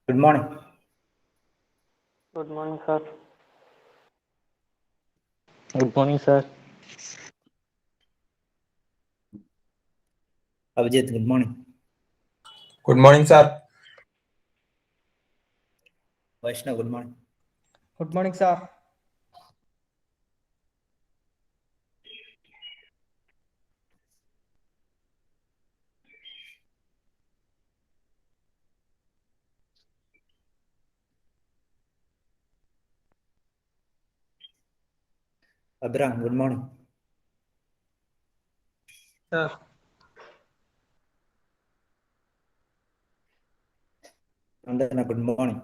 Good morning. Good morning, sir. Good morning, sir. Abhijit, good morning. Good morning, sir. Vaishnav, good morning. Good morning, sir. Abraham, good morning. Sir. Andana, good morning.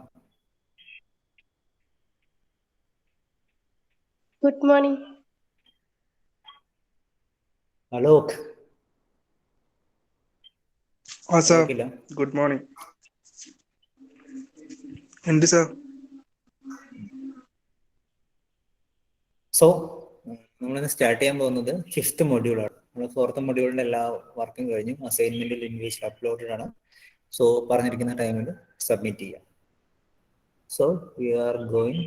Good morning. Alok. Sir. Alokilla. Good morning. Hindi, sir. So, നമ്മളിന്ന് start ചെയ്യാൻ പോകുന്നത് 5th മൊഡ്യൂളാണ്. നമ്മൾ 4th മൊഡ്യൂളിൻ്റെ എല്ലാ വർക്കും കഴിഞ്ഞു. അസൈൻമെൻറ്റിൽ ഇംഗ്ലീഷിൽ uploaded ആണ്. So പറഞ്ഞിരിക്കുന്ന ടൈമിൽ സബ്മിറ്റ് ചെയ്യാം. So we are going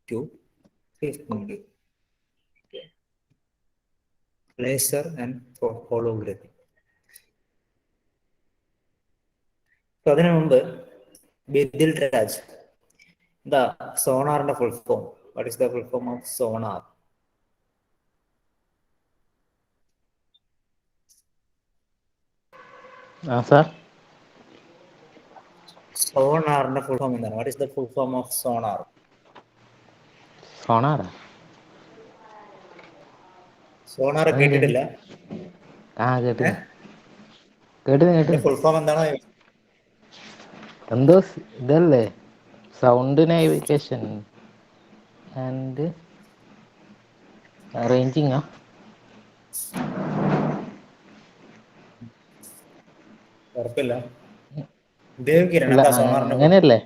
to 5th module. Laser and holography. So അതിനു മുമ്പ് ബിദിൽ രാജ്, എന്താ സോണാറിന്റെ full form? What is the full form of sonar? Sir. സോണാറിന്റെ ഫുൾ ഫോം എന്താണ്? What is the full form of sonar? Sonar. Sonar കേട്ടിട്ടില്ല? കേട്ടില്ല. Full form എന്താണ്? എന്തോ ഇതല്ലേ, സൗണ്ട് നാവിഗേഷൻ ആൻഡ് റേഞ്ചിങ്. ഉറപ്പില്ല. ദേവ് കിരൺ, അല്ല, എന്താ സോണാറിന്റെ ഫുൾ? അങ്ങനെയല്ലേ?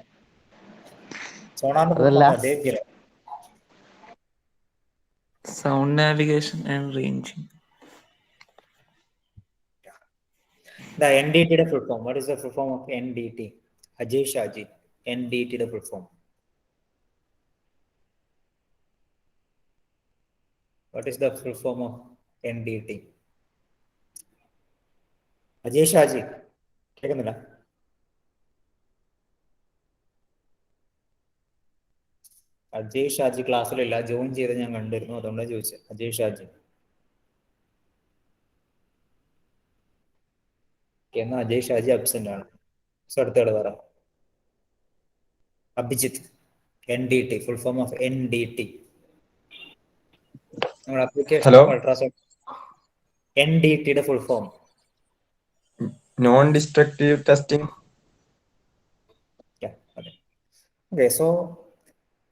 സോണാറിന്റെ ഫുൾ അതല്ല. Form Dev Kiran. Sound navigation and ranging. The NDT യുടെ full form. What is the full form of NDT? Ajay Shaji, NDT യുടെ full form. What is the full form of NDT? Ajay Shaji കേൾക്കുന്നില്ല? അജയ് ഷാജി ക്ലാസ്സിലില്ല, ജോയിൻ ചെയ്ത് ഞാൻ കണ്ടിരുന്നു, അതുകൊണ്ടാണ് ചോദിച്ചത്. അജയ് ഷാജി എന്നാ അജയ് ഷാജി അബ്സെന്റ് ആണ്. സോ അടുത്തയാൾ പറ. Abhijith, NDT, full form of NDT. നമ്മുടെ അപ്ലിക്കേഷൻ ഓഫ് അൾട്രാസൗണ്ട്. NDT യുടെ full form? Non destructive testing. Okay, so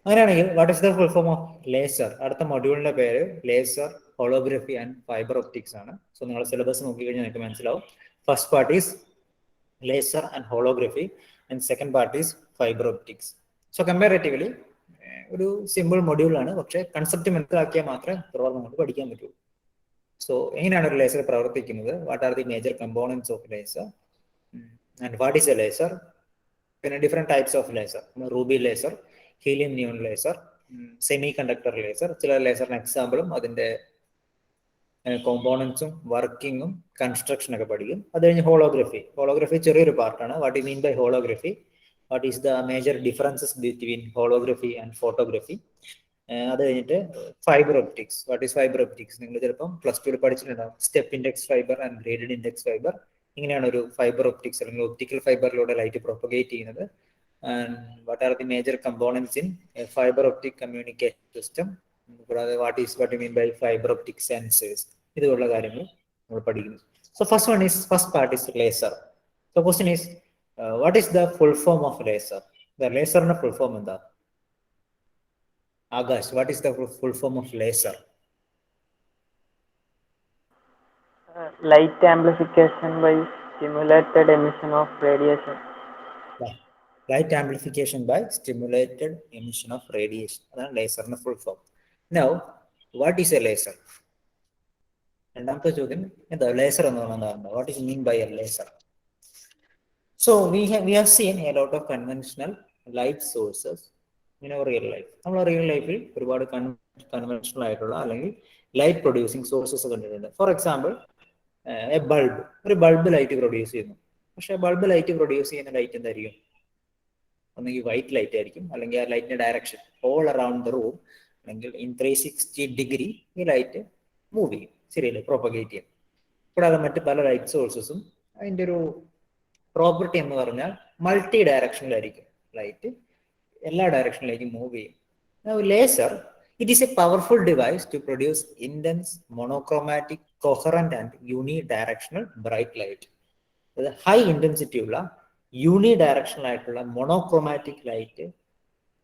അങ്ങനെയാണെങ്കിൽ what is the full form of laser? അടുത്ത മൊഡ്യൂളിന്റെ പേര് laser, holography and fibre optics ആണ്. സോ നിങ്ങൾ സിലബസ് നോക്കിക്കഴിഞ്ഞാൽ നിങ്ങൾക്ക് മനസ്സിലാവും. First part is laser and holography and second part is fibre optics. So comparatively ഒരു സിമ്പിൾ മൊഡ്യൂളാണ്, പക്ഷേ കൺസെപ്റ്റ് മനസ്സിലാക്കിയാൽ മാത്രമേ തുടർന്ന് നമുക്ക് പഠിക്കാൻ പറ്റുള്ളൂ. സോ എങ്ങനെയാണ് ഒരു ലേസർ പ്രവർത്തിക്കുന്നത്? What are the major components of laser and what is a laser? പിന്നെ different types of laser, ruby laser, helium neon laser, semiconductor laser. ചില ലേസറിന് എക്സാമ്പിളും അതിൻ്റെ കോമ്പോണൻസും വർക്കിങ്ങും കൺസ്ട്രക്ഷനൊക്കെ പഠിക്കും. അത് കഴിഞ്ഞ് ഹോളോഗ്രഫി ചെറിയൊരു പാർട്ടാണ്. What you mean by holography? What is the major differences between holography and photography? അത് കഴിഞ്ഞിട്ട് fibre optics. What is fibre optics? നിങ്ങൾ ചിലപ്പം +2 പഠിച്ചിട്ടുണ്ടാവും. Step index fibre and graded index fibre. ഇങ്ങനെയാണ് ഒരു ഫൈബർ ഒപ്റ്റിക്സ് അല്ലെങ്കിൽ ഒപ്റ്റിക്കൽ ഫൈബറിലൂടെ ലൈറ്റ് പ്രൊപ്പഗേറ്റ് ചെയ്യുന്നത്. And what are the major components in fibre optic communication system? കൂടാതെ what you mean by fibre optic sensors? ഇതുപോലുള്ള കാര്യങ്ങൾ നമ്മൾ പഠിക്കുന്നു. So first part is laser. So question is what is the full form of laser? ലേസറിന്റെ full form എന്താ? Akash, what is the full form of laser? Light amplification by stimulated emission of radiation. Light amplification by stimulated emission of radiation. That's laser in full form. Now, what is a laser? രണ്ടാമത്തെ ചോദ്യം എന്താ laser എന്ന് പറഞ്ഞാൽ? What is mean by a laser? So we have seen a lot of conventional light sources in our real life. നമ്മുടെ real ലൈഫിൽ ഒരുപാട് conventional ആയിട്ടുള്ള അല്ലെങ്കിൽ ലൈറ്റ് പ്രൊഡ്യൂസിങ് സോഴ്സസ് കണ്ടിട്ടുണ്ട്. ഫോർ എക്സാമ്പിൾ എ ബൾബ്, ഒരു ബൾബ് ലൈറ്റ് പ്രൊഡ്യൂസ് ചെയ്യുന്നു. പക്ഷേ bulb light produce ചെയ്യുന്ന ലൈറ്റ് എന്തായിരിക്കും? ഒന്നെങ്കിൽ വൈറ്റ് ലൈറ്റ് ആയിരിക്കും, അല്ലെങ്കിൽ ആ ലൈറ്റിന്റെ direction all around the room അല്ലെങ്കിൽ ഇൻ 360 ഡിഗ്രി ഈ ലൈറ്റ് മൂവ് ചെയ്യും, ശരിയല്ലേ, പ്രൊപ്പഗേറ്റ് ചെയ്യും. കൂടാതെ മറ്റ് പല ലൈറ്റ് സോഴ്സസും അതിൻ്റെ ഒരു പ്രോപ്പർട്ടി എന്ന് പറഞ്ഞാൽ മൾട്ടി ഡയറക്ഷനിലായിരിക്കും, ലൈറ്റ് എല്ലാ ഡയറക്ഷനിലേക്കും മൂവ് ചെയ്യും. Laser, it is a powerful device to produce intense monochromatic coherent and unidirectional bright light. High intensity ഉള്ള യൂണിഡയറക്ഷണൽ ആയിട്ടുള്ള മോണോക്രോമാറ്റിക് ലൈറ്റ്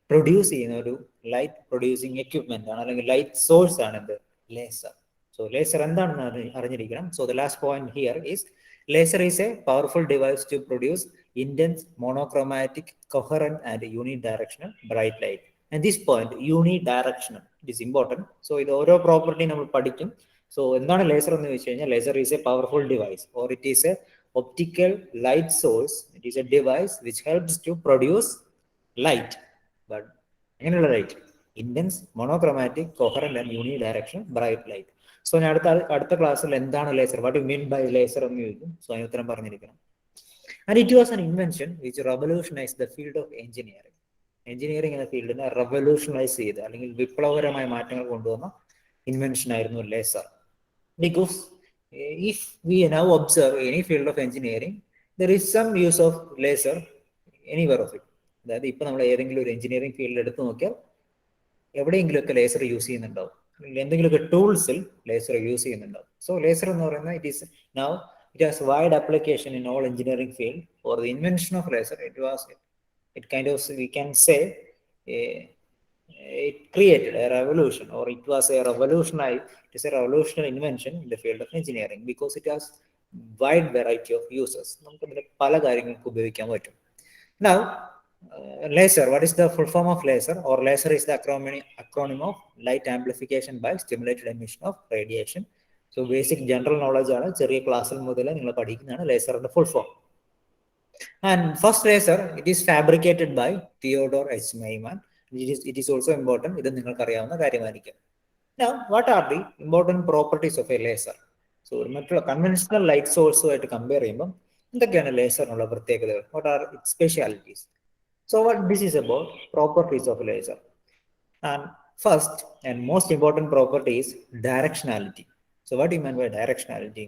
പ്രൊഡ്യൂസ് ചെയ്യുന്ന ഒരു ലൈറ്റ് പ്രൊഡ്യൂസിങ് എക്യുപ്മെന്റ് ആണ്, അല്ലെങ്കിൽ ലൈറ്റ് സോഴ്സ് ആണ് എന്ത്? ലേസർ. സോ ലേസർ എന്താണെന്ന് അറിഞ്ഞിരിക്കണം. So the last point here is laser is a powerful device to produce intense monochromatic coherent and unidirectional bright light. And this point, unidirectional, it is important. So ഇത് ഓരോ property നമ്മൾ പഠിക്കും. So എന്താണ് laser എന്ന് വെച്ച് കഴിഞ്ഞാൽ, laser is a powerful device or it is a optical light source. It is a device which helps to produce light. But എങ്ങനെയുള്ള light? Intense monochromatic coherent and unidirectional bright light. So ഞാൻ അടുത്ത ക്ലാസ്സിൽ എന്താണ് laser, what you mean by laser എന്ന് ചോദിക്കും. So അതിന് ഉത്തരം പറഞ്ഞിരിക്കണം. And it was an invention which revolutionise the field of engineering. Engineering എന്ന ഫീൽഡിനെ റെവല്യൂഷനൈസ് ചെയ്ത് അല്ലെങ്കിൽ വിപ്ലവകരമായ മാറ്റങ്ങൾ കൊണ്ടുവന്ന ഇൻവെൻഷൻ ആയിരുന്നു laser. Because if we now observe any field of engineering, there is some use of laser anywhere of it. അതായത് ഇപ്പൊ നമ്മൾ ഏതെങ്കിലും ഒരു എഞ്ചിനീയറിംഗ് ഫീൽഡ് എടുത്തു നോക്കിയാൽ എവിടെയെങ്കിലുമൊക്കെ ലേസർ യൂസ് ചെയ്യുന്നുണ്ടാവും, എന്തെങ്കിലുമൊക്കെ ടൂൾസിൽ ലേസർ യൂസ് ചെയ്യുന്നുണ്ടാവും. സോ ലേസർ എന്ന് പറയുന്നത് it has wide application in all engineering field. For the invention of laser, it kind of, we can say, it created a revolution, or it is a revolutionary invention in the field of engineering because it has wide variety of uses. നമുക്ക് ഇതിനെ പല കാര്യങ്ങൾക്ക് ഉപയോഗിക്കാൻ പറ്റും. Now laser, what is the full form of laser? Or laser is the acronym of light amplification by stimulated emission of radiation. So basic general knowledge ആണ്, ചെറിയ ക്ലാസ്സിൽ മുതൽ നിങ്ങൾ പഠിക്കുന്നതാണ് ലേസറിന്റെ full form. And first laser, it is fabricated by Theodore H. Maiman. It is also important. ഇത് നിങ്ങൾക്ക് അറിയാവുന്ന കാര്യമായിരിക്കും. Now, what are the important properties of a laser? So മറ്റുള്ള കൺവെൻഷണൽ ലൈറ്റ് സോഴ്സുമായിട്ട് കമ്പയർ ചെയ്യുമ്പോൾ എന്തൊക്കെയാണ് ലേസറിനുള്ള പ്രത്യേകതകൾ? What are its specialities? So what this is about properties of laser. And first and most important property is directionality. So what do you mean by directionality?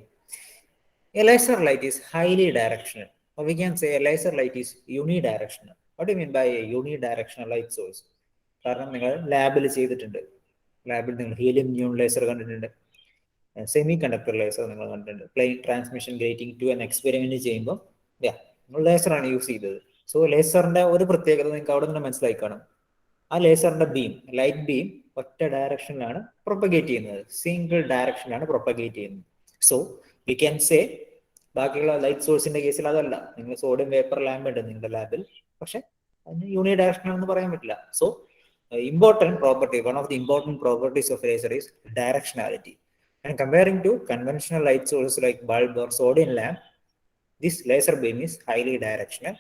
A laser light is highly directional, or we can say a laser light is unidirectional. What do you mean by a unidirectional light source? കാരണം നിങ്ങൾ ലാബിൽ ചെയ്തിട്ടുണ്ട്, ലാബിൽ നിങ്ങൾ helium neon laser കണ്ടിട്ടുണ്ട്, semiconductor laser നിങ്ങൾ കണ്ടിട്ടുണ്ട്, plane transmission grating to an experiment ചെയ്യുമ്പോൾ നിങ്ങൾ ലേസറാണ് യൂസ് ചെയ്തത്. സോ ലേസറിന്റെ ഒരു പ്രത്യേകത നിങ്ങൾക്ക് അവിടെ നിന്ന് മനസ്സിലായി കാണും. ആ ലേസറിന്റെ ബീം, ലൈറ്റ് ബീം ഒറ്റ ഡയറക്ഷനിലാണ് പ്രൊപ്പഗേറ്റ് ചെയ്യുന്നത്, സിംഗിൾ ഡയറക്ഷനിലാണ് പ്രൊപ്പഗേറ്റ് ചെയ്യുന്നത്. സോ വി ക്യാൻ സേ, ബാക്കിയുള്ള ലൈറ്റ് സോഴ്സിന്റെ കേസിൽ അതല്ല. നിങ്ങൾ സോഡിയം വേപ്പർ ലാമ്പ് ഉണ്ട് നിങ്ങളുടെ ലാബിൽ, പക്ഷെ അതിന് യൂണി ഡയറക്ഷണൽ എന്ന് പറയാൻ പറ്റില്ല. So important property, one of the important properties of laser is directionality. And comparing to conventional light sources like bulb or sodium lamp, this laser beam is highly directional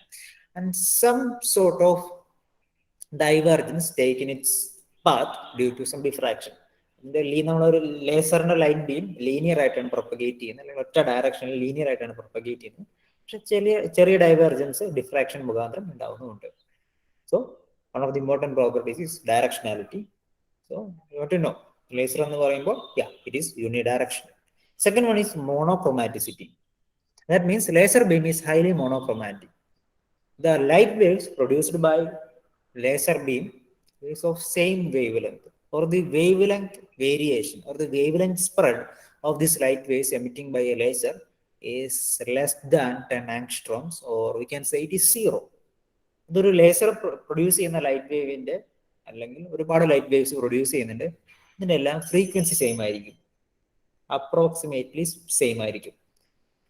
and some sort of divergence taken its path due to some diffraction. നമ്മളൊരു ലേസറിന്റെ light beam linear ആയിട്ടാണ് propagate ചെയ്യുന്നത്, അല്ലെങ്കിൽ ഒറ്റ ഡയറക്ഷനിൽ linear ആയിട്ടാണ് propagate ചെയ്യുന്നത്. പക്ഷെ ചെറിയ ഡൈവേർജൻസ് ഡിഫ്രാക്ഷൻ മുഖാന്തരം ഉണ്ടാവുന്നുണ്ട്. So one of the important properties is directionality. So you want to know, laser എന്ന് പറയുമ്പോൾ it is unidirectional. Second one is monochromaticity. That means laser beam is highly monochromatic. The light waves produced by laser beam is of same wavelength, or the wavelength variation or the wavelength spread of this light waves emitting by a laser is less than 10 angstroms, or we can say it is 0. ഇതൊരു laser produce ചെയ്യുന്ന light വേവിന്റെ, അല്ലെങ്കിൽ ഒരുപാട് light waves produce ചെയ്യുന്നുണ്ട്, ഇതിന്റെ എല്ലാം frequency same ആയിരിക്കും, approximately same ആയിരിക്കും.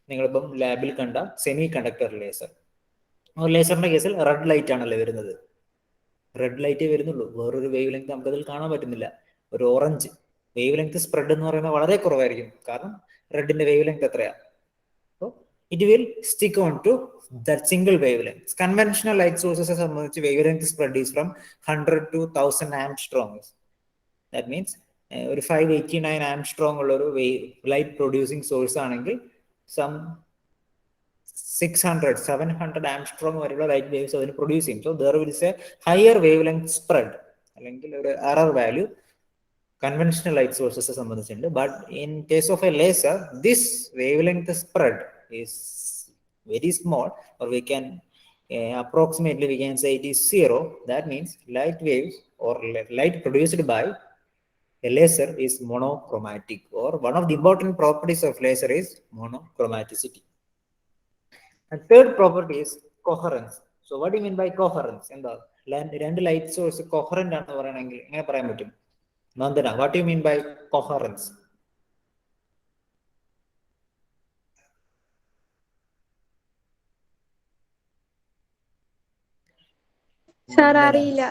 നിങ്ങളിപ്പം ലാബിൽ കണ്ട സെമി കണ്ടക്ടർ ലേസർ, ലേസറിന്റെ കേസിൽ റെഡ് ലൈറ്റ് ആണല്ലോ വരുന്നത്, റെഡ് ലൈറ്റേ വരുന്നുള്ളൂ, വേറൊരു വേവ് ലെങ്ത് നമുക്കതിൽ കാണാൻ പറ്റുന്നില്ല. ഒരു ഓറഞ്ച് വേവ് ലെങ്ത് സ്പ്രെഡ് എന്ന് പറയുന്നത് വളരെ കുറവായിരിക്കും, കാരണം റെഡിന്റെ വേവ് ലെങ്ത് എത്രയാ. It will stick on to that single wavelength. Conventional light sources wavelength spread is from 100 to 1000 Armstrongs. That means ഒരു 589 Armstrong ഉള്ള ഒരു light producing source ആണെങ്കിൽ some 600, 700 Armstrong വരെയുള്ള light waves അതിന് produce ചെയ്യും. So there is a higher wavelength spread അല്ലെങ്കിൽ ഒരു error value conventional light sources സംബന്ധിച്ചിട്ടുണ്ട്. But in case of a laser, this wavelength spread is very small, or we can approximately we can say it is zero. That means light waves or light produced by a laser is monochromatic, or one of the important properties of laser is monochromaticity. And third property is coherence. So what do you mean by coherence? എന്താ രണ്ട് light source coherent ആണെന്ന് പറയണമെങ്കിൽ എങ്ങനെ പറയാൻ പറ്റും? Nandana, what do you mean by coherence? Sir, അറിയില്ല.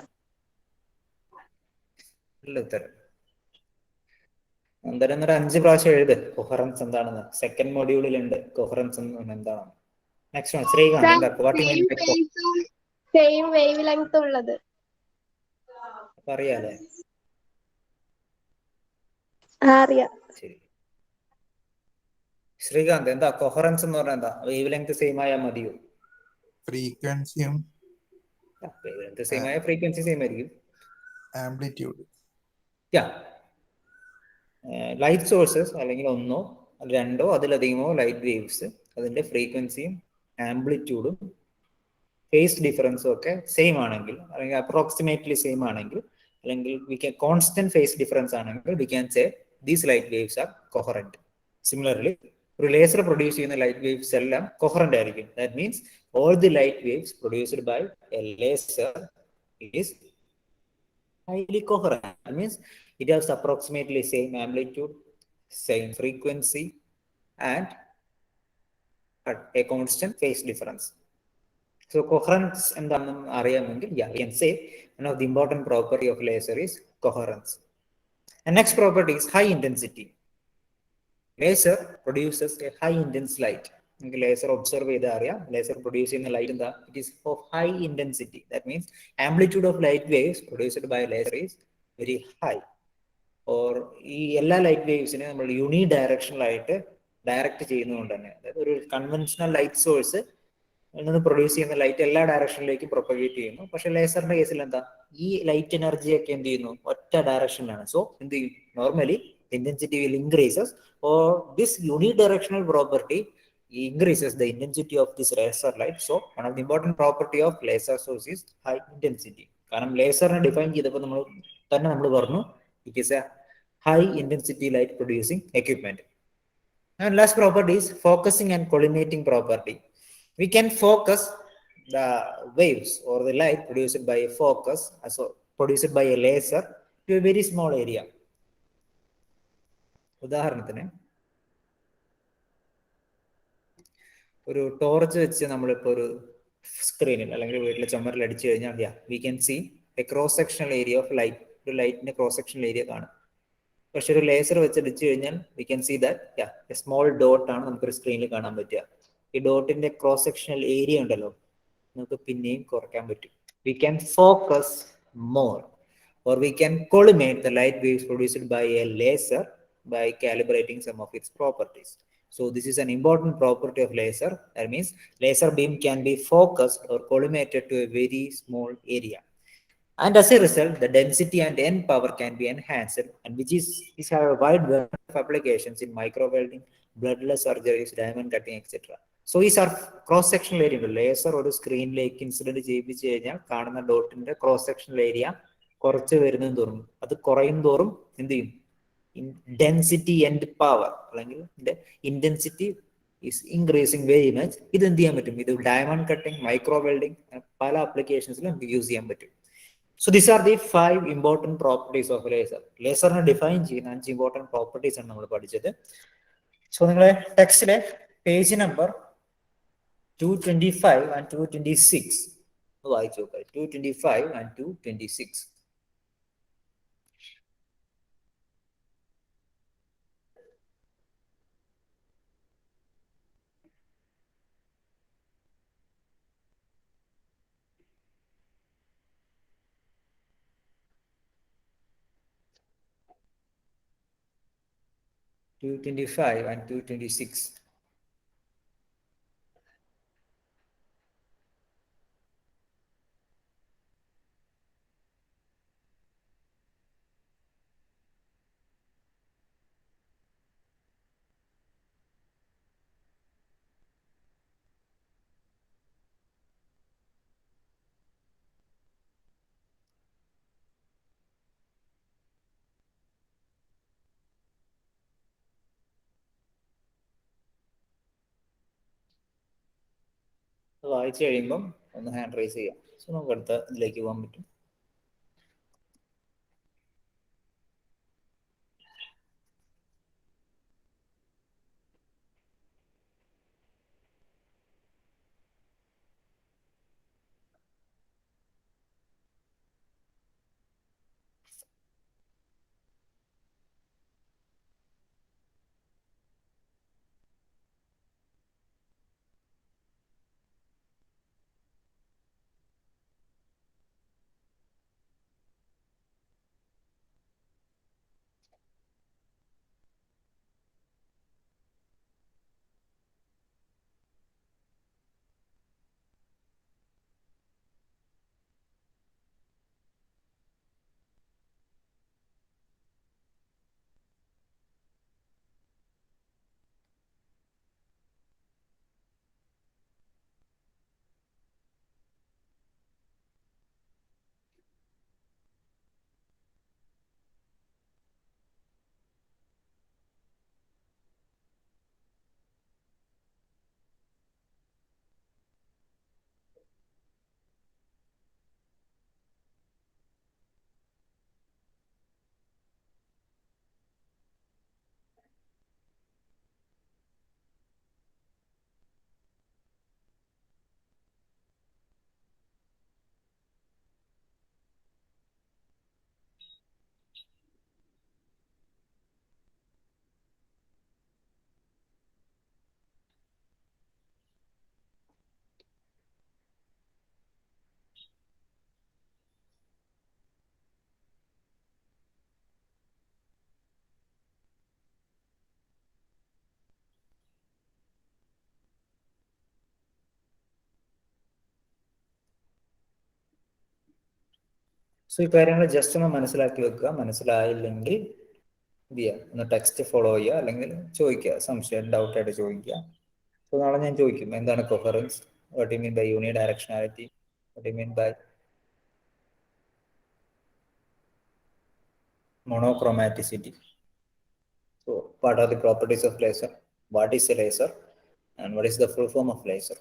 നന്ദന എന്നൊരു 5 പ്രാവശ്യം എഴുത് കൊഹറൻസ് എന്താണെന്ന്. സെക്കൻഡ് മൊഡ്യൂളിലുണ്ട് കൊഹറൻസ് എന്ന് എന്താണ്. നെക്സ്റ്റ് വൺ ശ്രീകാന്ത്, എന്താ what you mean by same wavelength ഉള്ളത് അറിയാലേ? അറിയാം. ശരി, ശ്രീകാന്ത് എന്താ കൊഹറൻസ് എന്ന് പറഞ്ഞാൽ എന്താ? വേവ് ലെങ്ത് സെയിം ആയാൽ മതിയോ? ഫ്രീക്വൻസിയും വേവ് ലെങ്ത് സെയിം ആയ ഫ്രീക്വൻസി സെയിം ആയിരിക്കും. ആംപ്ലിറ്റ്യൂഡ് ലൈറ്റ് സോഴ്സസ് അല്ലെങ്കിൽ ഒന്നോ രണ്ടോ അതിലധികമോ ലൈറ്റ് വേവ്സ് അതിന്റെ ഫ്രീക്വൻസിയും ആംപ്ലിറ്റ്യൂഡും ഫേസ് ഡിഫറൻസും ഒക്കെ സെയിം ആണെങ്കിൽ, അല്ലെങ്കിൽ അപ്രോക്സിമേറ്റ്ലി സെയിം ആണെങ്കിൽ, അല്ലെങ്കിൽ we can constant phase difference ആണെങ്കിൽ we can say these light waves are coherent. Similarly ഒരു ലേസർ പ്രൊഡ്യൂസ് ചെയ്യുന്ന ലൈറ്റ് വേവ്സ് എല്ലാം കൊഹറന്റ് ആയിരിക്കും. That means all the light waves produced by a laser is highly coherent. That means it has approximately same amplitude, same frequency, and a constant phase difference. So coherence എന്താണെന്ന് അറിയാമെങ്കിൽ we can say one of the important property of laser is coherence. And next property is high intensity. Laser produces a high intense light. Laser observe ചെയ്താൽ അറിയാം, laser produce ചെയ്യുന്ന light എന്താ? It is of high intensity. That means amplitude of light waves produced by laser is very high. Or ഈ എല്ലാ light waves നമ്മൾ unidirectional ആയിട്ട് direct ചെയ്യുന്നതുകൊണ്ട് തന്നെ, അതായത് ഒരു കൺവെൻഷണൽ ലൈറ്റ് സോഴ്സ് നിന്ന് പ്രൊഡ്യൂസ് ചെയ്യുന്ന ലൈറ്റ് എല്ലാ ഡയറക്ഷനിലേക്കും പ്രൊപ്പഗേറ്റ് ചെയ്യുന്നു. പക്ഷെ ലേസറിന്റെ കേസിൽ എന്താ? ഈ ലൈറ്റ് എനർജി ഒക്കെ എന്ത് ചെയ്യുന്നു? ഒറ്റ ഡയറക്ഷനിലാണ്. സോ എന്ത് ചെയ്യും? Normally intensity will increases, or this unidirectional property increases the intensity of this laser light. So one of the important property of laser source is high intensity. കാരണം ലേസറിനെ ഡിഫൈൻ ചെയ്തപ്പോൾ നമ്മൾ പറഞ്ഞു it is a high intensity light producing equipment. And last property is focusing and collimating property. We can focus the waves or the light produced by a focus, so produced by a laser, to a very small area. ഉദാഹരണത്തിന് ഒരു torch വെച്ച് നമ്മളിപ്പോൾ ഒരു സ്ക്രീനിൽ അല്ലെങ്കിൽ വീട്ടിലെ ചുമരിൽ അടിച്ചു കഴിഞ്ഞാൽ we can see A cross sectional area of light. ഒരു ലൈറ്റിന്റെ ക്രോസ് സെക്ഷണൽ ഏരിയ കാണും. പക്ഷെ ഒരു ലേസർ വെച്ച് അടിച്ചു കഴിഞ്ഞാൽ we can see that A small dot ആണ് നമുക്കൊരു സ്ക്രീനിൽ കാണാൻ പറ്റുക. ഈ ഡോട്ടിന്റെ ക്രോസ് സെക്ഷണൽ ഏരിയ ഉണ്ടല്ലോ, നമുക്ക് പിന്നെയും കുറയ്ക്കാൻ പറ്റും. We can focus more, or we can collimate the light waves produced by a laser by calibrating some of its properties. So this is an important property of laser. That means laser beam can be focused or collimated to a very small area, and as a result the density and end power can be enhanced, and which have a wide variety of applications in micro welding, bloodless surgeries, diamond cutting, etc. So these are cross sectional area. Laser or സ്ക്രീനിലേക്ക് incident ചെയ്യിപ്പിച്ചു കഴിഞ്ഞാൽ കാണുന്ന ഡോട്ടിന്റെ cross sectional area കുറച്ച് വരുന്നതും തോറും, അത് കുറയും തോറും എന്ത് ചെയ്യും? ഡെൻസിറ്റി ആൻഡ് പവർ അല്ലെങ്കിൽ intensity is increasing very much. ഇത് എന്ത് ചെയ്യാൻ പറ്റും? ഇത് ഡയമണ്ട് കട്ടിങ്, മൈക്രോ വെൽഡിങ്, പല ആപ്ലിക്കേഷൻസിലും നമുക്ക് യൂസ് ചെയ്യാൻ പറ്റും. So these are the 5 important properties of laser. ലേസറിനെ ഡിഫൈൻ ചെയ്യുന്ന 5 ഇമ്പോർട്ടൻറ്റ് പ്രോപ്പർട്ടീസ് ആണ് നമ്മൾ പഠിച്ചത്. സോ നിങ്ങളെ ടെക്സ്റ്റിലെ പേജ് നമ്പർ 225 and 226 വായിച്ചു നോക്കാം. 225 and 226. 225 and 226. വായിച്ചു കഴിയുമ്പം ഒന്ന് ഹാൻഡ് റൈസ് ചെയ്യാം. സോ നമുക്ക് അടുത്ത ഇതിലേക്ക് പോകാൻ പറ്റും. സോ ഈ കാര്യങ്ങൾ ജസ്റ്റ് ഒന്ന് മനസ്സിലാക്കി വെക്കുക. മനസ്സിലായില്ലെങ്കിൽ എന്ത് ചെയ്യുക, ഒന്ന് ടെക്സ്റ്റ് ഫോളോ ചെയ്യുക, അല്ലെങ്കിൽ ചോദിക്കുക, സംശയം ഡൗട്ടായിട്ട് ചോദിക്കുക. സോ നാളെ ഞാൻ ചോദിക്കും എന്താണ് coherence, what you mean by unidirectionality, what you mean by monochromaticity. So what are the properties of laser, what is a laser, and what is the full form of laser?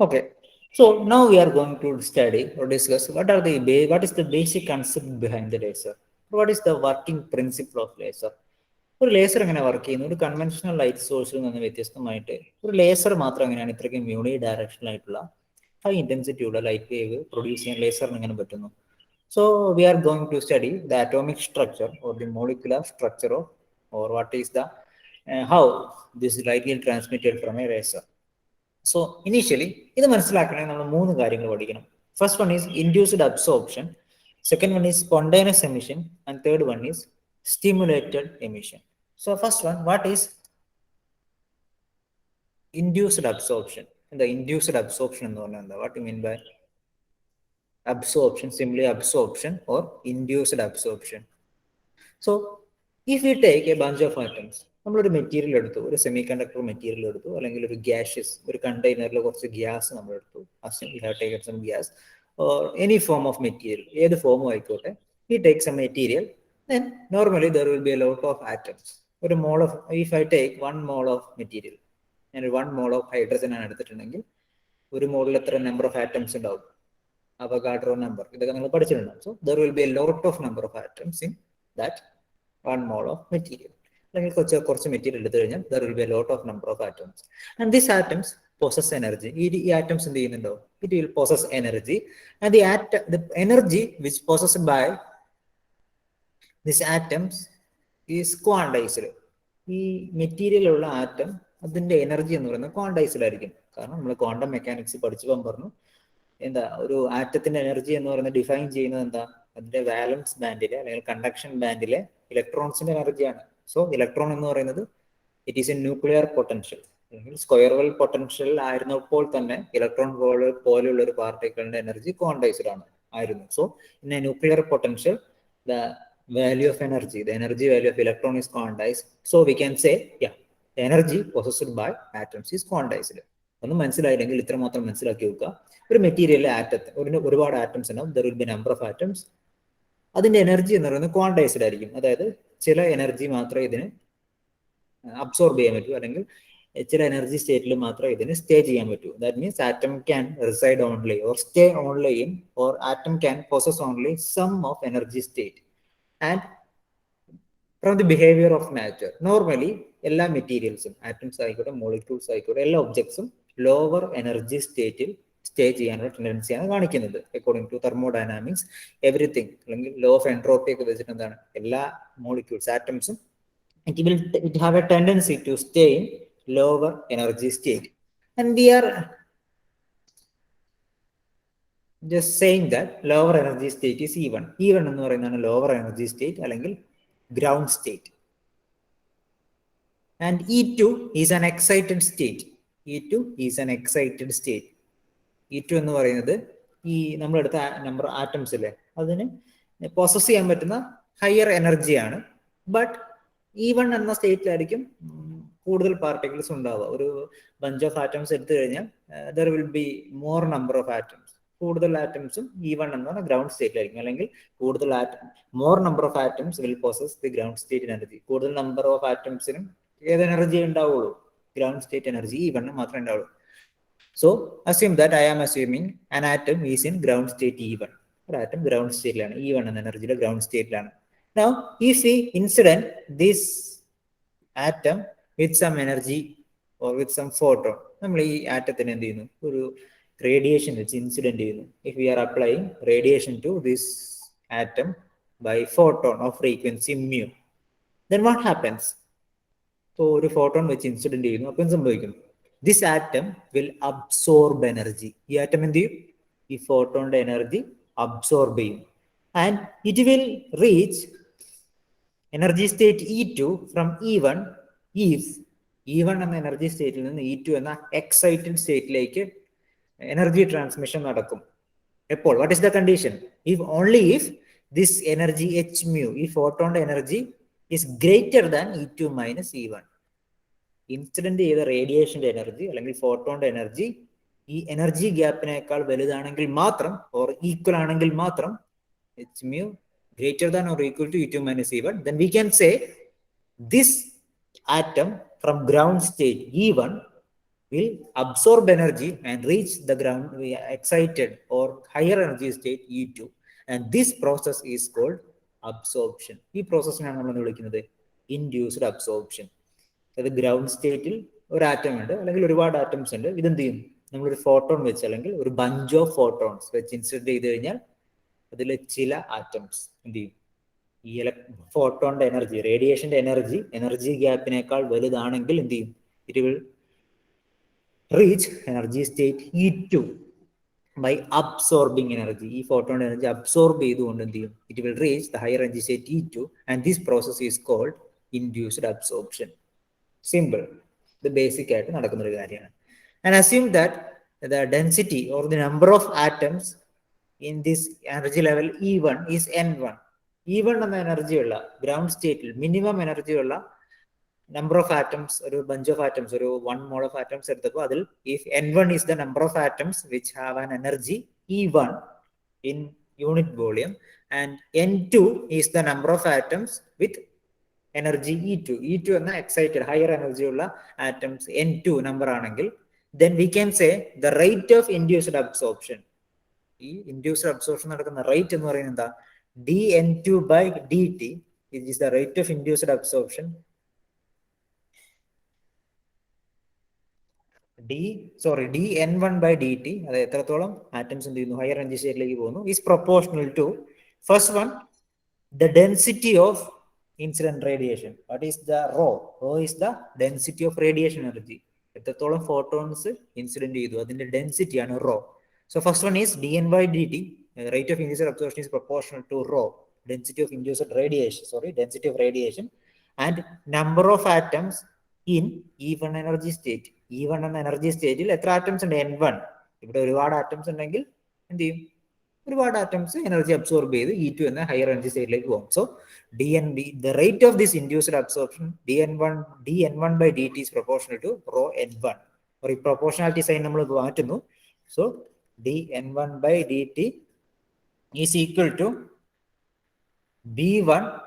Okay, so now we are going to study or discuss what is the basic concept behind the laser. What is the working principle of laser? ഒരു laser എങ്ങനെ work ചെയ്യുന്നു? ഒരു conventional light സോഴ്സിൽ നിന്ന് വ്യത്യസ്തമായിട്ട് ഒരു laser മാത്രം എങ്ങനെയാണ് ഇത്രയ്ക്കും യൂണി ഡയറക്ഷണൽ ആയിട്ടുള്ള ഹൈ ഇന്റൻസിറ്റി ഉള്ള ലൈറ്റ് വേവ് പ്രൊഡ്യൂസ് ചെയ്യാൻ ലേസറിന് എങ്ങനെ പറ്റുന്നു? So we are going to study the atomic structure or the molecular structure of or what is the how this light will transmitted from a laser. So initially ഇത് മനസ്സിലാക്കണമെങ്കിൽ നമ്മൾ 3 കാര്യങ്ങൾ പഠിക്കണം. First one is induced absorption, second one is spontaneous emission, and third one is stimulated emission. So first one, what is induced absorption? The induced absorption എന്ന് പറഞ്ഞാൽ എന്താ? What you mean by absorption? Simply absorption or induced absorption. So if we take a bunch of atoms, നമ്മളൊരു material എടുത്തു, ഒരു semi conductor material എടുത്തു, അല്ലെങ്കിൽ ഒരു gaseous, ഒരു കണ്ടെയ്നറിൽ കുറച്ച് ഗ്യാസ് നമ്മൾ എടുത്തു, some gas or any form of material, ഏത് ഫോമും ആയിക്കോട്ടെ. We take some material, then normally there will be a lot of atoms. ഒരു മോൾ of, if I take 1 mole of material, ഞാൻ 1 mole of ഹൈഡ്രജൻ ആണ് എടുത്തിട്ടുണ്ടെങ്കിൽ ഒരു മോളിൽ എത്ര നമ്പർ ഓഫ് ആറ്റംസ് ഉണ്ടാവും? അവഗാഡ്രോ നമ്പർ, ഇതൊക്കെ നിങ്ങൾ പഠിച്ചിട്ടുണ്ടാവും. So there will be a lot of number of atoms in that 1 mole of material. അല്ലെങ്കിൽ കുറച്ച് മെറ്റീരിയൽ എടുത്തു കഴിഞ്ഞാൽ there will be a lot of number of atoms. And these atoms possess energy. ഈ atoms എന്ത് ചെയ്യുന്നുണ്ടോ? It will possess energy, and the energy which possessed by these atoms is quantized. ഈ മെറ്റീരിയലുള്ള atom, അതിന്റെ energy എന്ന് പറയുന്നത് quantised ആയിരിക്കും. കാരണം നമ്മൾ ക്വാണ്ടം മെക്കാനിക്സ് പഠിച്ചപ്പോൾ പറഞ്ഞു, എന്താ ഒരു ആറ്റത്തിന്റെ എനർജി എന്ന് പറയുന്നത് ഡിഫൈൻ ചെയ്യുന്നത് എന്താ? അതിന്റെ വാലൻസ് ബാൻഡിലെ അല്ലെങ്കിൽ കണ്ടക്ഷൻ ബാൻഡിലെ ഇലക്ട്രോൺസിന്റെ എനർജിയാണ്. സോ ഇലക്ട്രോൺ എന്ന് പറയുന്നത് it is A nuclear potential, അല്ലെങ്കിൽ സ്ക്വയർ വെൽ പൊട്ടൻഷ്യൽ ആയിരുന്നപ്പോൾ തന്നെ ഇലക്ട്രോൺ പോലെയുള്ള ഒരു പാർട്ടിക്കിളിന്റെ എനർജി ക്വാണ്ടൈസ്ഡ് ആയിരുന്നു. So in A nuclear potential the value of energy, the energy value of electron is quantized. So we can say, yeah, the energy possessed by atoms is quantized. ഒന്നും മനസ്സിലായില്ലെങ്കിൽ ഇത്ര മാത്രം മനസ്സിലാക്കി വെക്കുക. ഒരു മെറ്റീരിയലിലെ ആറ്റത്ത് ഒരുപാട് ആറ്റംസ് ഉണ്ടാവും. There will B number of atoms. അതിന്റെ എനർജി എന്ന് പറയുന്നത് ക്വാണ്ടൈസ്ഡ് ആയിരിക്കും. അതായത് ചില എനർജി മാത്രമേ ഇതിന് അബ്സോർബ് ചെയ്യാൻ പറ്റൂ, അല്ലെങ്കിൽ ചില എനർജി സ്റ്റേറ്റിൽ മാത്രമേ ഇതിന് സ്റ്റേ ചെയ്യാൻ പറ്റൂ. That means atom can reside only or stay only in, or atom can possess only some of energy state. And from the behavior of nature, normally എല്ലാ മെറ്റീരിയൽസും, ആറ്റംസ് ആയിക്കോട്ടെ, മോളിക്യൂൾസ് ആയിക്കോട്ടെ, എല്ലാ ഒബ്ജക്ട്സും ലോവർ എനർജി സ്റ്റേറ്റിൽ stay ചെയ്യാനുള്ള ടെൻഡൻസിയാണ് കാണിക്കുന്നത്. According to thermodynamics, everything, അല്ലെങ്കിൽ law of entropy ഒക്കെ വെച്ചിട്ട് എന്താണ്, എല്ലാ molecules, ആറ്റംസും it have a tendency to stay in lower energy state. And we are just saying that lower energy state is E1. E1 എന്ന് പറയുന്നതാണ് lower energy state അല്ലെങ്കിൽ ground state. And E2 is an excited state. E2 is an excited state. E2 എന്ന് പറയുന്നത് ഈ നമ്മളെടുത്ത number atoms ഇല്ലേ, അതിന് process ചെയ്യാൻ പറ്റുന്ന ഹയർ എനർജിയാണ്. ബട്ട് E1 എന്ന സ്റ്റേറ്റിലായിരിക്കും കൂടുതൽ പാർട്ടിക്കിൾസ് ഉണ്ടാവുക. ഒരു ബഞ്ച് ഓഫ് ആറ്റംസ് എടുത്തു കഴിഞ്ഞാൽ there will be more number of atoms. കൂടുതൽ ആറ്റംസും E1 എന്ന് പറഞ്ഞാൽ ഗ്രൗണ്ട് സ്റ്റേറ്റിലായിരിക്കും. അല്ലെങ്കിൽ കൂടുതൽ more number of atoms will possess the ground state energy. കൂടുതൽ നമ്പർ ഓഫ് ആറ്റംസിനും ഏത് എനർജി ഉണ്ടാവുള്ളൂ? ഗ്രൗണ്ട് സ്റ്റേറ്റ് എനർജി E1 മാത്രമേ ഉണ്ടാവുള്ളൂ. So assume that I am assuming an atom is in ground state E1. ഒരു ആറ്റം ഗ്രൗണ്ട് സ്റ്റേറ്റിലാണ്, E1 എന്ന എനർജിയുടെ ground സ്റ്റേറ്റിലാണ്. Now if we incident this atom with some energy or with some photon, നമ്മൾ ഈ ആറ്റത്തിന് എന്ത് ചെയ്യുന്നു? ഒരു റേഡിയേഷൻ വെച്ച് incident ചെയ്യുന്നു. If we are applying radiation to this atom by photon of frequency mu, then what happens? So ഒരു photon വെച്ച് incident ചെയ്യുന്നു, അപ്പം സംഭവിക്കും, this atom will absorb energy. ഈ ആറ്റം എന്ത് ചെയ്യും? ഈ ഫോട്ടോണിന്റെ എനർജി അബ്സോർബ് ചെയ്യും. And it will reach energy state E2 from E1 if E1 എന്ന എനർജി സ്റ്റേറ്റിൽ നിന്ന് E2 എന്ന എക്സൈറ്റഡ് സ്റ്റേറ്റിലേക്ക് എനർജി ട്രാൻസ്മിഷൻ നടക്കും. എപ്പോൾ? What is the condition? If only if this energy h mu, ഈ ഫോട്ടോണിന്റെ energy is greater than E2 minus E1. Incident ചെയ്ത റേഡിയേഷന്റെ എനർജി അല്ലെങ്കിൽ ഫോട്ടോണിന്റെ എനർജി ഈ എനർജി ഗ്യാപ്പിനേക്കാൾ വലുതാണെങ്കിൽ മാത്രം, ഓർ ഈക്വൽ ആണെങ്കിൽ മാത്രം, H mu greater than or equal to E2 minus E1, then we can say this atom from ground state E1 will absorb energy and reach the ground excited or higher energy state E2, and this process is called absorption. ഈ പ്രോസസ്സിനാണ് നമ്മൾ വിളിക്കുന്നത് induced absorption. അതായത് ground സ്റ്റേറ്റിൽ ഒരു atom ഉണ്ട്, അല്ലെങ്കിൽ ഒരുപാട് atoms ഉണ്ട്. ഇതെന്ത് ചെയ്യും? നമ്മളൊരു ഫോട്ടോൺ വെച്ച്, അല്ലെങ്കിൽ ഒരു ബഞ്ച് ഓഫ് ഫോട്ടോൺസ് വെച്ച് ഇൻസിഡന്റ് ചെയ്ത് കഴിഞ്ഞാൽ അതിലെ ചില ആറ്റംസ് എന്ത് ചെയ്യും? ഈ ഫോട്ടോണിന്റെ എനർജി, റേഡിയേഷന്റെ എനർജി ഗ്യാപ്പിനേക്കാൾ വലുതാണെങ്കിൽ എന്ത് ചെയ്യും? It will reach energy state E2 by absorbing energy. ഈ ഫോട്ടോൺ എനർജി അബ്സോർബ് ചെയ്തുകൊണ്ട് എന്ത് ചെയ്യും? It will reach the higher energy state E2, and this process is called induced absorption. Simple. ഇത് ബേസിക് ആയിട്ട് നടക്കുന്ന ഒരു കാര്യമാണ്. And assume that the density or the number of atoms in this energy level E1 is N1. E1 എന്ന എനർജിയുള്ള ground സ്റ്റേറ്റിൽ minimum എനർജിയുള്ള number of atoms, or a bunch of atoms, or 1 mole of atoms at the bottom, if N1 is the number of atoms which have an energy E1 in unit volume, and N2 is the number of atoms with energy E2. E2 is excited, higher energy atoms, N2 number anangil, then we can say the rate of induced absorption. Induced absorption rate dN2 by dt, it is the rate of induced absorption. dN1 by dt, atoms in the higher energy state is proportional to, first one, the density of incident radiation. What is the rho? Rho is the density of radiation energy. Photons incident the density and rho. So first one is dN by dt, rate of induced absorption is proportional to rho, density of induced radiation, density of radiation, and number of atoms in E1 energy state. E1 and energy state, etra atoms and N1. If there are atoms and angle, and the atoms energy absorb E2 and the higher energy state like home. So the rate of this induced absorption dN1 by dt is proportional to rho N1. Or if proportionality sign number go. So dN1 by dt is equal to B1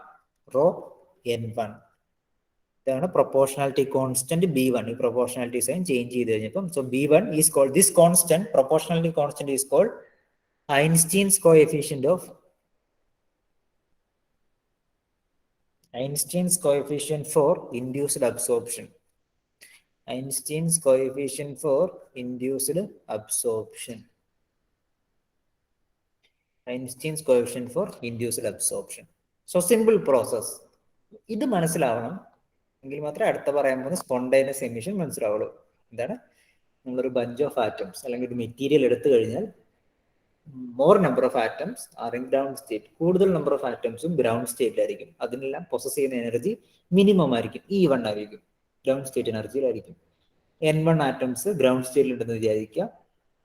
rho N1. The proportionality constant B1. Proportionality sign change. So B1 is called, this constant, proportionality constant is called Einstein's coefficient for induced absorption. Einstein's coefficient for induced absorption. Einstein's coefficient for induced absorption. So simple process. This is മനസ്സിലാവണം എങ്കിൽ മാത്രമേ അടുത്ത പറയാൻ പോകുന്ന spontaneous emission മനസ്സിലാവുള്ളൂ. എന്താണ്, നമ്മളൊരു bunch of atoms അല്ലെങ്കിൽ ഒരു മെറ്റീരിയൽ എടുത്തു കഴിഞ്ഞാൽ more number of atoms are in ground state. കൂടുതൽ number of atoms ground state ആയിരിക്കും. അതിനെല്ലാം possess ചെയ്യുന്ന എനർജി മിനിമം ആയിരിക്കും, E1 ആയിരിക്കും, ground state എനർജിയിലായിരിക്കും. N1 atoms ground state ഉണ്ടെന്ന് വിചാരിക്കുക.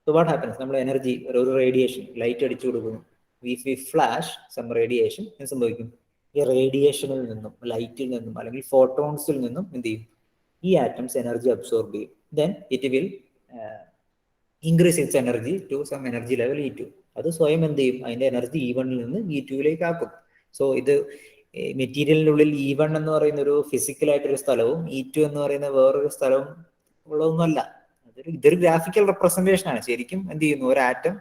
So what happens? നമ്മൾ എനർജി ഒരു റേഡിയേഷൻ ലൈറ്റ് അടിച്ചു കൊടുക്കുന്നു. If we flash some radiation, എന്ത് സംഭവിക്കും? ഈ റേഡിയേഷനിൽ നിന്നും, ലൈറ്റിൽ നിന്നും അല്ലെങ്കിൽ ഫോട്ടോൺസിൽ നിന്നും എന്ത് ചെയ്യും? ഈ ആറ്റംസ് എനർജി അബ്സോർബ് ചെയ്യും. Then it will increase its energy to some energy level E2. അത് സ്വയം എന്ത് ചെയ്യും? അതിന്റെ എനർജി E1 നിന്ന് E2 ആക്കും. സോ ഇത് മെറ്റീരിയലിനുള്ളിൽ E1 എന്ന് പറയുന്ന ഒരു ഫിസിക്കൽ ആയിട്ടൊരു സ്ഥലവും E2 എന്ന് പറയുന്ന വേറൊരു സ്ഥലവും ഉള്ളതൊന്നുമല്ല. ഇതൊരു ഗ്രാഫിക്കൽ റെപ്രസെന്റേഷൻ ആണ്. ശരിക്കും എന്ത് ചെയ്യുന്നു? ഒരു ആറ്റം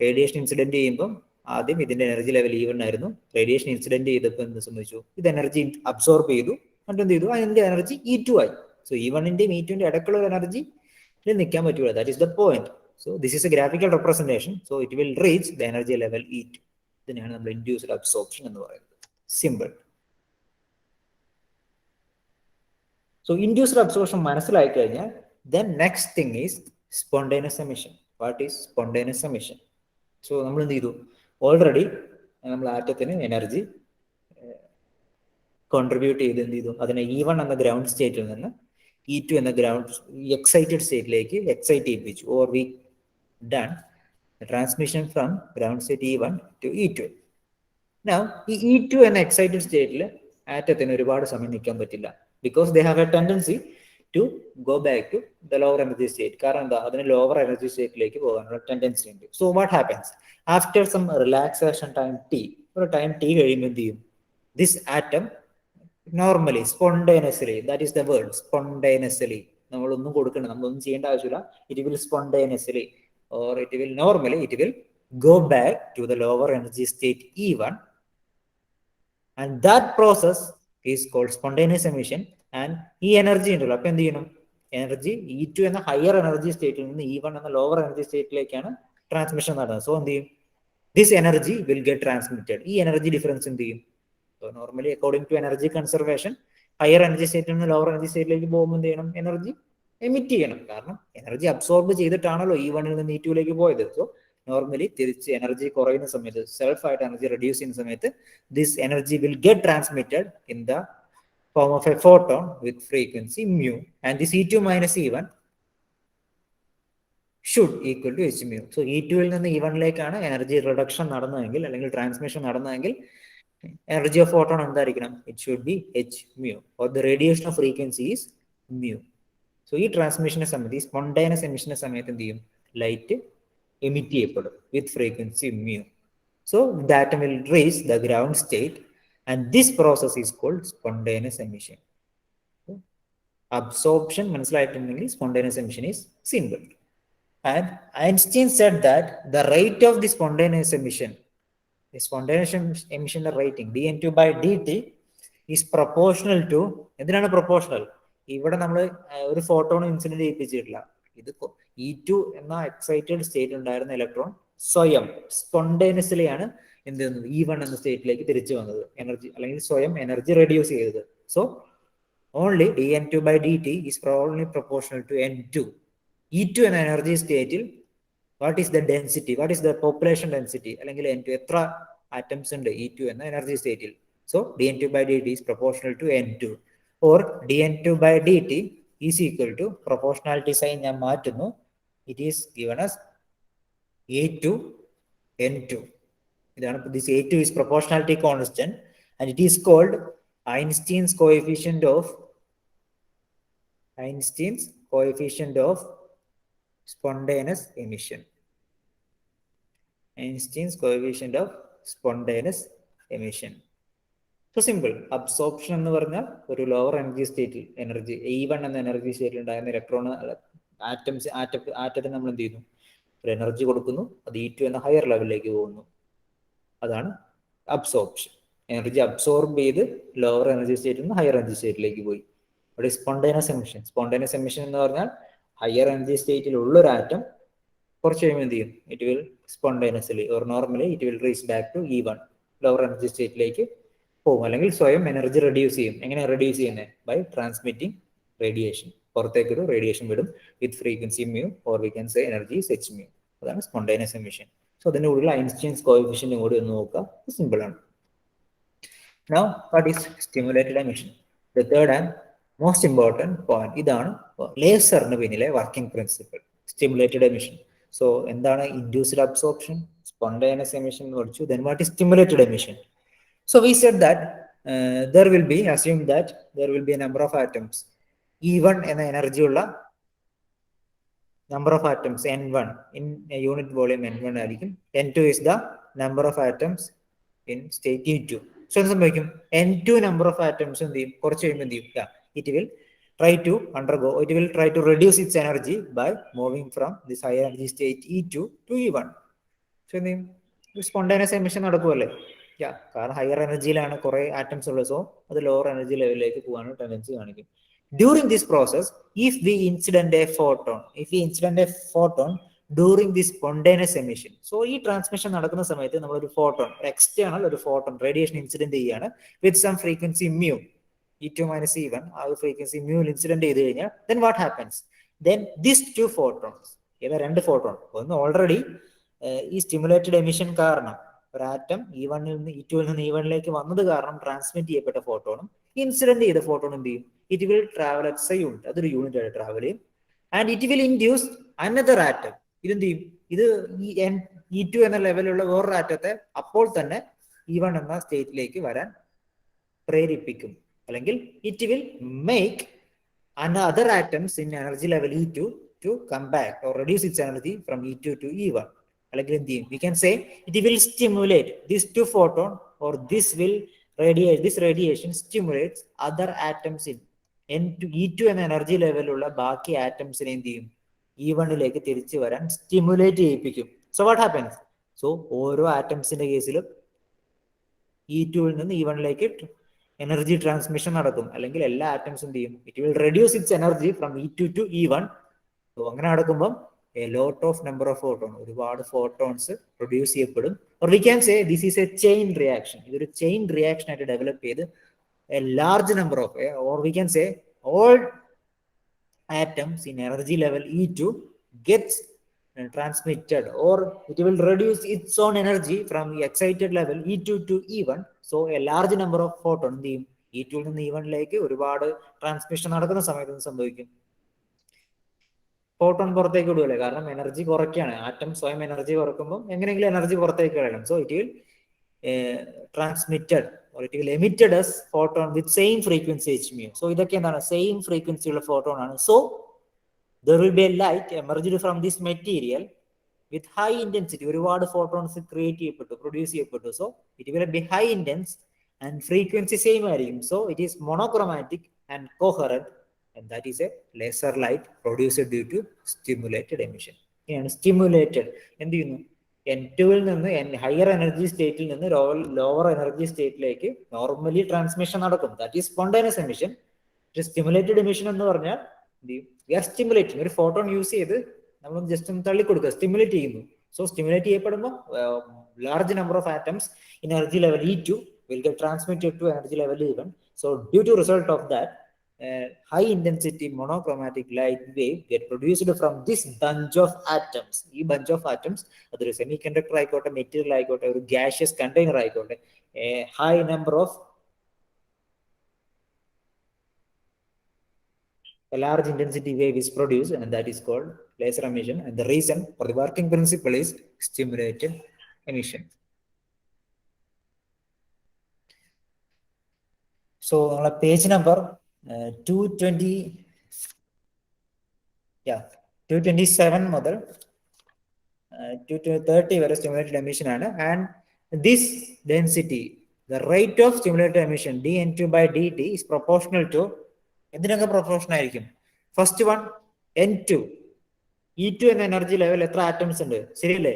റേഡിയേഷൻ ഇൻസിഡന്റ് ചെയ്യുമ്പോൾ ആദ്യം ഇതിന്റെ എനർജി ലെവൽ E1 ആയിരുന്നു. റേഡിയേഷൻ ഇൻസിഡന്റ് ചെയ്തപ്പോൾ എന്ത് സംഭവിച്ചു? ഇത് എനർജി അബ്സോർബ് ചെയ്തു. എന്നിട്ട് എന്ത് ചെയ്തു? അതിന്റെ എനർജി E2 ആയി. സോ E1ന്റെയും E2ന്റെ ഇടയ്ക്കുള്ള എനർജി നിൽക്കാൻ പറ്റൂല. That is the point. So this is A graphical representation. So it will reach the energy level E2. ഇതിനെയാണ് നമ്മൾ ഇൻഡ്യൂസ്ഡ് അബ്സോർപ്ഷൻ എന്ന് പറയുന്നത്. സിമ്പിൾ. സോ ഇൻഡ്യൂസ്ഡ് അബ്സോർപ്ഷൻ മനസ്സിലായി കഴിഞ്ഞാൽ then next thing is spontaneous emission. What is spontaneous emission? So നമ്മൾ എന്ത് ചെയ്തു? Already നമ്മൾ ആറ്റത്തിന് എനർജി കോൺട്രിബ്യൂട്ട് ചെയ്ത് എന്ത് ചെയ്തു? അതിനെ E1 എന്ന ഗ്രൗണ്ട് സ്റ്റേറ്റിൽ നിന്ന് E2 എന്ന ഗ്രൗണ്ട് എക്സൈറ്റഡ് സ്റ്റേറ്റിലേക്ക് എക്സൈറ്റ് ചെയ്യിപ്പിച്ചു. Or we done transmission from ground state E1 to E2. Now ഈ E2 എന്ന എക്സൈറ്റഡ് സ്റ്റേറ്റിൽ ആറ്റത്തിന് ഒരുപാട് സമയം നിൽക്കാൻ പറ്റില്ല. Because they have A tendency to go back to the lower energy state. കാരണം എന്താ? അതിന് ലോവർ എനർജി സ്റ്റേറ്റിലേക്ക് പോകാനുള്ള ടെൻഡൻസി ഉണ്ട്. So what happens? After some relaxation time T, ഒരു ടൈം T കഴിയുമ്പോൾ എന്ത് ചെയ്യും? This atom normally spontaneously, that is the word, spontaneously, നമ്മളൊന്നും കൊടുക്കണം, നമ്മളൊന്നും ചെയ്യേണ്ട ആവശ്യമില്ല. It will spontaneously or it will normally it will go back to the lower energy state E1, and that process is called spontaneous emission. And ഈ energy ഉണ്ടല്ലോ, അപ്പൊ എന്ത് ചെയ്യണം? എനർജി E2 എന്ന ഹയർ എനർജി സ്റ്റേറ്റിൽ നിന്ന് E1 എന്ന lower energy സ്റ്റേറ്റിലേക്കാണ് ട്രാൻസ്മിഷൻ നടന്നത്. സോ എന്ത് ചെയ്യും? This energy will get transmitted. ഈ എനർജി ഡിഫറൻസ് എന്ത് ചെയ്യും? So normally according to energy conservation, higher energy സ്റ്റേറ്റിൽ നിന്ന് ലോവർ എനർജി സ്റ്റേറ്റിലേക്ക് പോകുമ്പോൾ എന്ത് ചെയ്യണം? എനർജി എമിറ്റ് ചെയ്യണം. കാരണം എനർജി അബ്സോർബ് ചെയ്തിട്ടാണല്ലോ E1 നിന്ന് E2 പോയത്. സോ നോർമലി തിരിച്ച് എനർജി കുറയുന്ന സമയത്ത്, സെൽഫ് ആയിട്ട് എനർജി റെഡ്യൂസ് ചെയ്യുന്ന സമയത്ത്, this energy will get transmitted in the form of a photon with frequency mu, and this E2 minus E1 should equal to h mu. So E2 ൽ നിന്ന് E1 ലേക്കാണ് energy reduction നടന്നതെങ്കിൽ അല്ലെങ്കിൽ transmission നടന്നതെങ്കിൽ energy of photon എന്തായിരിക്കണം? It should be h mu, or the radiation of frequency is mu. So ഈ ട്രാൻസ്മിഷന്റെ സമയത്ത്, ഈ spontaneous എമിഷന്റെ സമയത്ത് എന്ത് ചെയ്യും? ലൈറ്റ് എമിറ്റ് ചെയ്യപ്പെടും with frequency mu. So the atom will reach the ground state, and this process is called spontaneous emission. Absorption മനസ്സിലായിട്ടുണ്ടെങ്കിൽ spontaneous emission is simple. And Einstein said that the rate of the spontaneous emission rating dN2 by dt is proportional to, എന്തിനാണ് proportional? ഇവിടെ നമ്മൾ ഒരു photon incident ചെയ്യിപ്പിച്ചിട്ടില്ല. ഇത് E2 എന്ന excited state ഉണ്ടായിരുന്ന electron സ്വയം spontaneously ആണ് എന്ത് ചെയ്യുന്നത്? E1 എന്ന സ്റ്റേറ്റിലേക്ക് തിരിച്ചു വന്നത്, എനർജി അല്ലെങ്കിൽ സ്വയം എനർജി റെഡ്യൂസ് ചെയ്തത്. So only dN2 by dt is only proportional to N2. E2 എന്ന എനർജി സ്റ്റേറ്റിൽ what is the density, what is the population density, അല്ലെങ്കിൽ N2 എത്ര ആറ്റംസ് ഉണ്ട് E2 എന്ന എനർജി സ്റ്റേറ്റിൽ. So dN2 by dt is proportional to N2, or dN2 by dt is equal to, proportionality sign ഞാൻ മാറ്റുന്നു, it is given as A2 N2. ഇതാണ്, this A2 is proportionality constant, and it is called Einstein's coefficient of spontaneous emission. Einstein's coefficient of spontaneous emission. So simple. Absorption എന്ന് പറഞ്ഞാൽ ഒരു lower energy സ്റ്റേറ്റിൽ energy E1 എന്ന energy സ്റ്റേറ്റിൽ ഉണ്ടായിരുന്ന electron ആറ്റത്തിന് നമ്മൾ എന്ത് ചെയ്യുന്നു? ഒരു എനർജി കൊടുക്കുന്നു, അത് E2 എന്ന ഹയർ ലെവലിലേക്ക് പോകുന്നു. അതാണ് അബ്സോർപ്ഷൻ. എനർജി അബ്സോർബ് ചെയ്ത് ലോവർ എനർജി സ്റ്റേറ്റിൽ നിന്ന് ഹയർ എനർജി സ്റ്റേറ്റിലേക്ക് പോയി. അവിടെ സ്പോണ്ടേനിയസ് എമിഷൻ എന്ന് പറഞ്ഞാൽ ഹയർ എനർജി സ്റ്റേറ്റിൽ ഉള്ള ഒരു ആറ്റം കുറച്ച് കഴിയുമ്പോൾ എന്ത് ചെയ്യും? It will spontaneously or normally it will reach back to E1, lower energy സ്റ്റേറ്റിലേക്ക് പോകും, അല്ലെങ്കിൽ സ്വയം എനർജി റെഡ്യൂസ് ചെയ്യും. എങ്ങനെ റെഡ്യൂസ് ചെയ്യുന്നത്? By transmitting radiation. പുറത്തേക്കൊരു റേഡിയേഷൻ വിടും with frequency mu, or we can say energy is h mu. അതാണ് സ്പോണ്ടേനിയസ് എമിഷൻ. സോ അതിൻ്റെ കൂടെ ഐൻസ്റ്റീൻസ് കോഎഫിഷ്യന്റും കൂടി ഒന്ന് നോക്കുക, സിമ്പിൾ ആണ്. Now what is stimulated emission? The third and most important point, ഇതാണ് ലേസറിന് പിന്നിലെ working principle, stimulated emission. So എന്താണ് ഇൻഡ്യൂസ്ഡ് അബ്സോർപ്ഷൻ, സ്പോണ്ടേനിയസ് എമിഷൻ എന്ന് പഠിച്ചു. Then what is stimulated emission? So we said that there will be, assume that there will be a number of atoms. E1 എന്ന energy ഉള്ള number of atoms N1 in a unit volume N1 ആയിരിക്കും. N2 is the number of atoms in state E2. So എന്ത് സംഭവിക്കും? N2 number of atoms എന്ത് ചെയ്യും? കുറച്ച് കഴിയുമ്പോൾ എന്ത് ചെയ്യും? It will try to reduce its energy by moving from this high energy state E2 to E1. So എന്ത് ചെയ്യും? സ്പോണ്ടേനിയസ് എമിഷൻ നടക്കുമല്ലേ? കാരണം ഹയർ എനർജിയിലാണ് കുറെ ആറ്റംസ് ഉള്ളത്. സോ അത് ലോവർ എനർജി ലെവലിലേക്ക് പോകാനുള്ള ടെൻഡൻസി കാണിക്കും. During this process, if we incident a photon during this spontaneous emission, so ഈ ട്രാൻസ്മിഷൻ നടക്കുന്ന സമയത്ത് നമ്മളൊരു ഫോട്ടോൺ, എക്സ്റ്റേണൽ ഒരു ഫോട്ടോൺ റേഡിയേഷൻ ഇൻസിഡന്റ് ചെയ്യാണ് with some frequency mu, E2 minus E1, ആ ഫ്രീക്വൻസി mu ഇൻസിഡന്റ് ചെയ്ത് കഴിഞ്ഞാൽ then what happens? Then these two photons, ഇവ രണ്ട് ഫോട്ടോൺ, ഒന്ന് ഓൾറെഡി ഈ സ്റ്റിമുലേറ്റഡ് എമിഷൻ കാരണം ഒരു ആറ്റം E1 നിന്ന് E2 നിന്ന് E1ലേക്ക് വന്നത് കാരണം ട്രാൻസ്മിറ്റ് ചെയ്യപ്പെട്ട ഫോട്ടോണും ഇൻസിഡന്റ് ചെയ്ത ഫോട്ടോൺ എന്ത് ചെയ്യും? It will travel at a unit, അതൊരു യൂണിറ്റ് ആയിട്ട് ട്രാവൽ ചെയ്യും. And it will induce another atom. ഇതെന്ത് ചെയ്യും? ഇത് E2 എന്ന ലെവലുള്ള വേറൊരു ആറ്റത്തെ അപ്പോൾ തന്നെ E1 എന്ന സ്റ്റേറ്റിലേക്ക് വരാൻ പ്രേരിപ്പിക്കും. അല്ലെങ്കിൽ it will make another atoms in energy level E2 to come back or reduce its energy from E2 to E1. അല്ലെങ്കിൽ എന്ത് ചെയ്യും? We can say it will stimulate these two photon, or this radiation stimulates other atoms in E2 എന്ന energy ലെവലുള്ള ബാക്കി ആറ്റംസിനെ എന്ത് ചെയ്യും? E1ലേക്ക് തിരിച്ചു വരാൻ stimulate ചെയ്യിപ്പിക്കും. So what happens? സോ ഓരോ ആറ്റംസിന്റെ കേസിലും E2 നിന്ന് E1ലേക്ക് എനർജി ട്രാൻസ്മിഷൻ നടക്കും. അല്ലെങ്കിൽ എല്ലാ ആറ്റംസും എന്ത് ചെയ്യും? It will reduce it's energy from E2 to E1. So അങ്ങനെ നടക്കുമ്പോൾ a lot of number of photons, ഒരുപാട് ഫോട്ടോൺസ് പ്രൊഡ്യൂസ് ചെയ്യപ്പെടും. or we can say this is a chain reaction. ഇതൊരു ചെയിൻ റിയാക്ഷൻ ആയിട്ട് ഡെവലപ്പ് ചെയ്ത് a large number of, or we can say all atoms in energy level E2 gets transmitted, or it will reduce its own energy from the excited level E2 to E1. so a large number of photons E2 നിന്ന് E1ലേക്ക് ഒരുപാട് transmission നടക്കുന്ന സമയത്ത് സംഭവിക്കും? Photon പുറത്തേക്ക് വിടുകയല്ലേ, കാരണം energy കുറയ്ക്കുകയാണ്. Atom സ്വയം energy കുറയ്ക്കുമ്പോൾ എങ്ങനെയെങ്കിലും എനർജി പുറത്തേക്ക് കളയണം. So it will transmitted or it will emitted as photon with same frequency h mu. So ഇതൊക്കെ എന്താണ് സെയിം ഫ്രീക്വൻസി ഉള്ള ഫോട്ടോൺ ആണ്. So there will be a light emerged from this material with high intensity. ഒരുപാട് photons create ചെയ്യപ്പെട്ടു, produce ചെയ്യപ്പെട്ടു. So it will be high intense and frequency same ആയിരിക്കും. So it is monochromatic and coherent and that is a laser light produced due to stimulated emission. ഇങ്ങനെയാണ് stimulated. എന്ത് ചെയ്യുന്നു? N2 ൽ നിന്ന് higher energy സ്റ്റേറ്റിൽ നിന്ന് lower energy സ്റ്റേറ്റിലേക്ക് normally transmission നടക്കും. That is spontaneous emission. Stimulated emission എന്ന് പറഞ്ഞാൽ എന്ത് ചെയ്യും? We are stimulating. ഒരു ഫോട്ടോൺ യൂസ് ചെയ്ത് നമ്മൾ ജസ്റ്റ് ഒന്ന് തള്ളിക്കൊടുക്കുക, സ്റ്റിമുലേറ്റ് ചെയ്യുന്നു. സോ സ്റ്റിമുലേറ്റ് ചെയ്യപ്പെടുമ്പോൾ large number of atoms in energy level E2 will get transmitted to energy level E1. So due to result of that, high intensity monochromatic light wave get produced from this bunch of atoms. ഈ bunch of atoms അതൊരു semi conductor ആയിക്കോട്ടെ, material ആയിക്കോട്ടെ, ഒരു gaseous container ആയിക്കോട്ടെ, high number of a large intensity wave is produced and that is called laser emission. And the reason for the working principle is stimulated emission. So page number 227 മുതൽ 230 വരെ stimulated emission ആണ്. And this density, the rate of stimulated emission dN2 by dt is proportional to എന്തിനൊക്കെ proportion ആയിരിക്കും? First one N2, E2 എന്ന energy level എത്ര atoms ഉണ്ട്, ശരിയല്ലേ?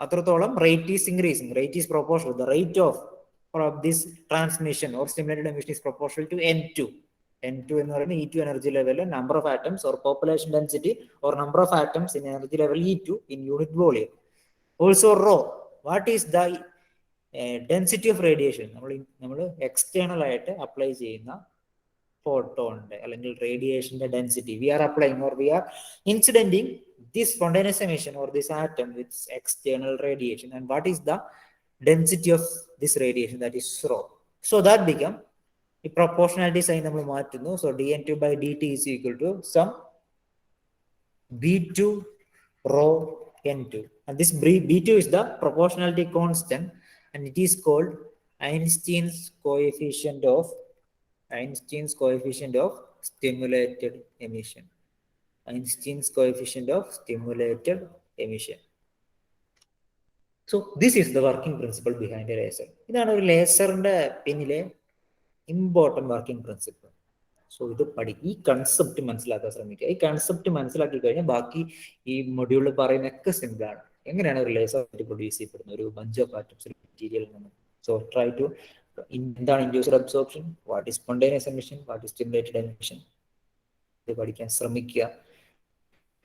അത്രത്തോളം rate is increasing. Rate is proportional. The rate of this transmission or stimulated emission is proportional to N2. N2 എന്ന് പറയുന്നത് E2 energy level number of atoms or population density or number of atoms in energy level E2 in unit volume. Also rho, what is the density of radiation? നമ്മൾ external ആയിട്ട് apply ചെയ്യുന്ന ഫോട്ടോണിന്റെ അല്ലെങ്കിൽ റേഡിയേഷന്റെ density we are applying or we are incidenting this spontaneous emission or this atom with external radiation. And what is the density of this radiation? That is rho. So that become the proportionality sign നമ്മൾ മാറ്റുന്നു. So dN2 by dt is equal to some B2 rho N2. And this B2 is the proportionality constant and it is called Einstein's coefficient of stimulated emission. Einstein's coefficient of stimulated emission. So this is the working principle behind a laser. ഇതാണ് ഒരു ലേസറിന്റെ പിന്നിലെ important working principle. So ഇത് ഈ concept മനസ്സിലാക്കാൻ ശ്രമിക്കുക. ഈ concept മനസ്സിലാക്കി കഴിഞ്ഞാൽ ബാക്കി ഈ മൊഡ്യൂളിൽ പറയുന്നതൊക്കെ സിമ്പിളാണ്. എങ്ങനെയാണ് ഒരു ലേസർ പ്രൊഡ്യൂസ് ചെയ്യപ്പെടുന്നത് ഒരു ബഞ്ച് ഓഫ് ആറ്റംസ് മെറ്റീരിയലിൽ നിന്ന്? സോ ട്രൈ ടു എന്താണ് induced absorption, what is spontaneous emission, what is stimulated emission, ഇത് പഠിക്കാൻ ശ്രമിക്കുക.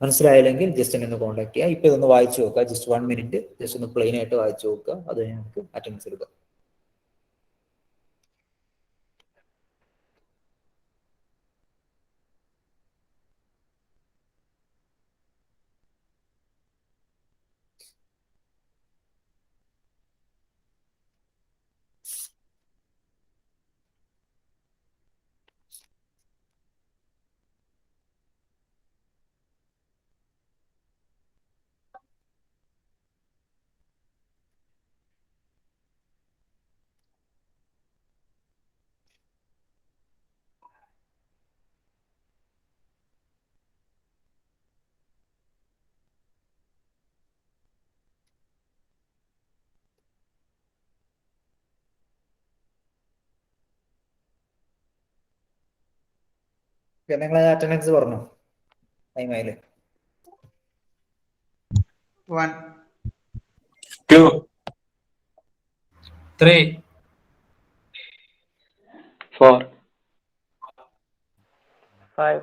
മനസ്സിലായില്ലെങ്കിൽ ജസ്റ്റ് എന്നെ ഒന്ന് കോൺടാക്ട് ചെയ്യുക. ഇപ്പൊ ഇതൊന്ന് വായിച്ചു നോക്കുക, ജസ്റ്റ് 1 മിനിറ്റ് ജസ്റ്റ് ഒന്ന് പ്ലെയിൻ ആയിട്ട് വായിച്ചു നോക്കുക. അത് നമുക്ക് അറ്റൻഡൻസ് എടുക്കാം. നിങ്ങൾ അറ്റൻഡൻസ് പറഞ്ഞു ടൈം ആയില്ലേ? 1, 2, 3, 4, 5,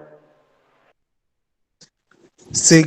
6,